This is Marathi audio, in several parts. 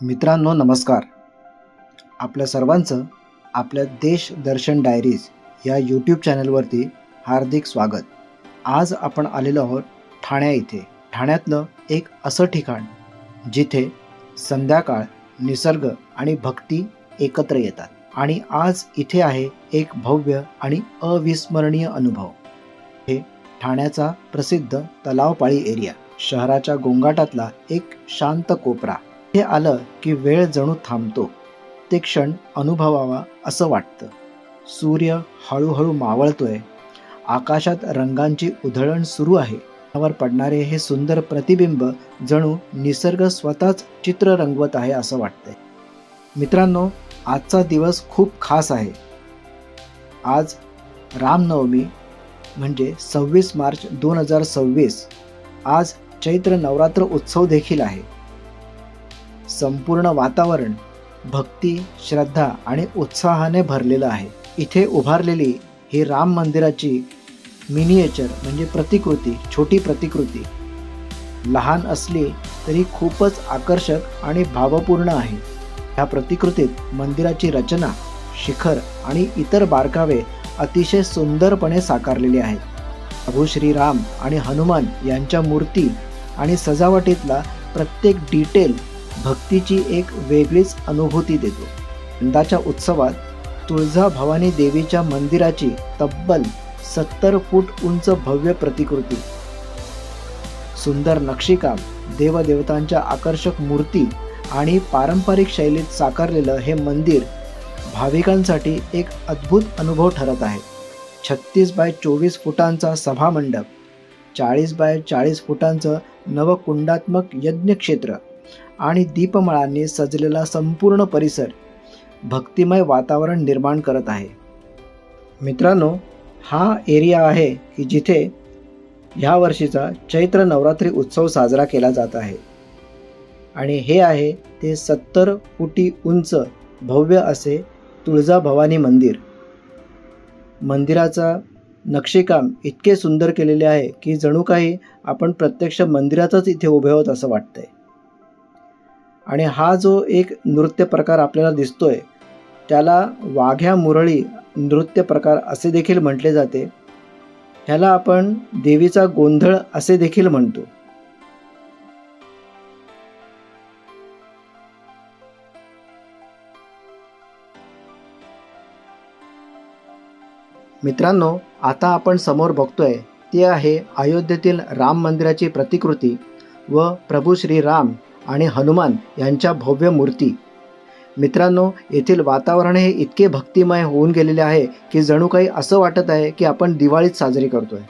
मित्रांनो नमस्कार. आपल्या सर्वांचं आपल्या देश दर्शन डायरीज या यूट्यूब चॅनलवरती हार्दिक स्वागत. आज आपण आलेलो आहोत ठाण्या इथे. ठाण्यातलं एक असं ठिकाण जिथे संध्याकाळ, निसर्ग आणि भक्ती एकत्र येतात. आणि आज इथे आहे एक भव्य आणि अविस्मरणीय अनुभव. हे ठाण्याचा प्रसिद्ध तलावपाळी एरिया, शहराच्या गोंगाटातला एक शांत कोपरा. हे आलं की वेळ जणू थांबतो. ते क्षण अनुभवावा असं वाटतं. सूर्य हळूहळू मावळतोय, आकाशात रंगांची उधळण सुरू आहे. त्यावर पडणारे हे सुंदर प्रतिबिंब जणू निसर्ग स्वतःच चित्र रंगवत आहे असं वाटतंय. मित्रांनो, आजचा दिवस खूप खास आहे. आज रामनवमी म्हणजे 26 मार्च 2026. आज चैत्र नवरात्र उत्सव देखील आहे. संपूर्ण वातावरण भक्ती, श्रद्धा आणि उत्साहाने भरलेलं आहे. इथे उभारलेली ही राम मंदिराची मिनिएचर म्हणजे प्रतिकृती, छोटी प्रतिकृती लहान असली तरी खूपच आकर्षक आणि भावपूर्ण आहे. ह्या प्रतिकृतीत मंदिराची रचना, शिखर आणि इतर बारकावे अतिशय सुंदरपणे साकारलेले आहेत. प्रभू श्रीराम आणि हनुमान यांच्या मूर्ती आणि सजावटीतला प्रत्येक डिटेल भक्तीची एक वेगळीच अनुभूती देतो. यंदाच्या उत्सवात तुळजाभवानी देवीच्या मंदिराची तब्बल 70 फूट उंच भव्य प्रतिकृती, सुंदर नक्षीकाम, देवदेवतांच्या आकर्षक मूर्ती आणि पारंपरिक शैलीत साकारलेलं हे मंदिर भाविकांसाठी एक अद्भुत अनुभव ठरत आहे. 36 बाय 24 फुटांचा सभामंडप, 40 बाय 40 फुटांचं नवकुंडात्मक यज्ञक्षेत्र आणि दीपमाळांनी सजलेला संपूर्ण परिसर भक्तिमय वातावरण निर्माण करत आहे. मित्रांनो, हा एरिया आहे की जिथे ह्या वर्षीचा चैत्र नवरात्री उत्सव साजरा केला जात आहे. आणि हे आहे ते 70 फुटी उंच भव्य असे तुळजाभवानी मंदिर. मंदिराचा नक्षीकाम इतके सुंदर केलेले आहे की जणू काही आपण प्रत्यक्ष मंदिरातच इथे उभे आहोत असं वाटतंय. आणि हा जो एक नृत्य प्रकार आपल्याला दिसतोय त्याला वाघ्या मुरळी नृत्य प्रकार असे देखील म्हटले जाते. ह्याला आपण देवीचा गोंधळ असे देखील म्हणतो. मित्रांनो, आता आपण समोर बघतोय ते आहे अयोध्येतील राम मंदिराची प्रतिकृती व प्रभू श्री राम आणि हनुमान यांच्या भव्य मूर्ती. मित्रांनो, येथील वातावरण हे इतके भक्तिमय होऊन गेलेले आहे की जणू काही असं वाटत आहे की आपण दिवाळीच साजरी करतोय.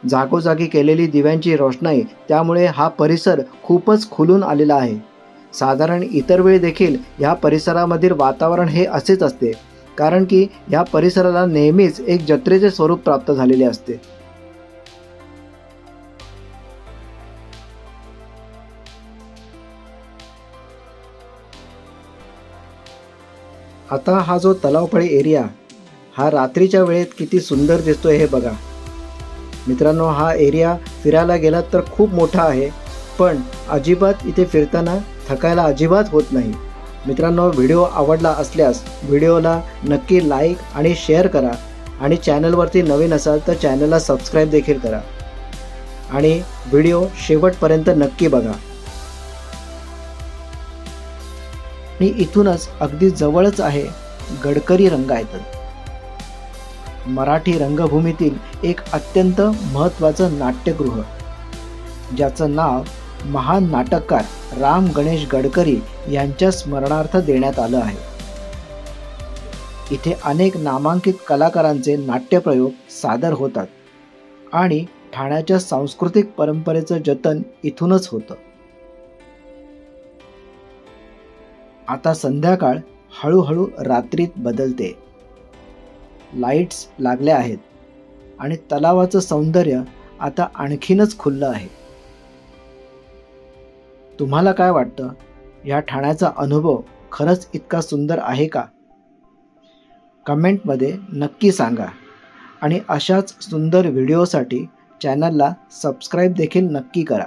जागोजागी केलेली दिव्यांची रोषणाई त्यामुळे हा परिसर खूपच खुलून आलेला आहे. साधारण इतर वेळी देखील या परिसरामधील वातावरण हे असेच असते, कारण की या परिसराला नेहमीच एक जत्रेचे स्वरूप प्राप्त झालेले असते. आता हा जो तलावपाळी एरिया हा रात्रीच्या वेळेत किती सुंदर दिसतोय हे बघा. मित्रांनो, हा एरिया फिरायला गेलात तर खूप मोठा आहे, पण अजिबात इथे फिरताना थकायला अजिबात होत नाही. मित्रांनो, व्हिडिओ आवडला असल्यास व्हिडिओला नक्की लाईक आणि शेअर करा. आणि चॅनलवरती नवीन असाल तर चॅनलला सबस्क्राईब देखील करा. आणि व्हिडिओ शेवटपर्यंत नक्की बघा. आणि इथूनच अगदी जवळच आहे गडकरी रंगायतन, मराठी रंगभूमीतील एक अत्यंत महत्त्वाचं नाट्यगृह, ज्याचं नाव महान नाटककार राम गणेश गडकरी यांच्या स्मरणार्थ देण्यात आलं आहे. इथे अनेक नामांकित कलाकारांचे नाट्यप्रयोग सादर होतात आणि ठाण्याच्या सांस्कृतिक परंपरेचं जतन इथूनच होतं. आता संध्याकाळ हळूहळू रात्रीत बदलते. लाईट्स लागल्या आहेत आणि तलावाचं सौंदर्य आता आणखीनच खुललं आहे. तुम्हाला काय वाटतं? या ठाण्याचा अनुभव खरंच इतका सुंदर आहे का? कमेंटमध्ये नक्की सांगा. आणि अशाच सुंदर व्हिडिओसाठी चॅनलला सबस्क्राईब देखील नक्की करा.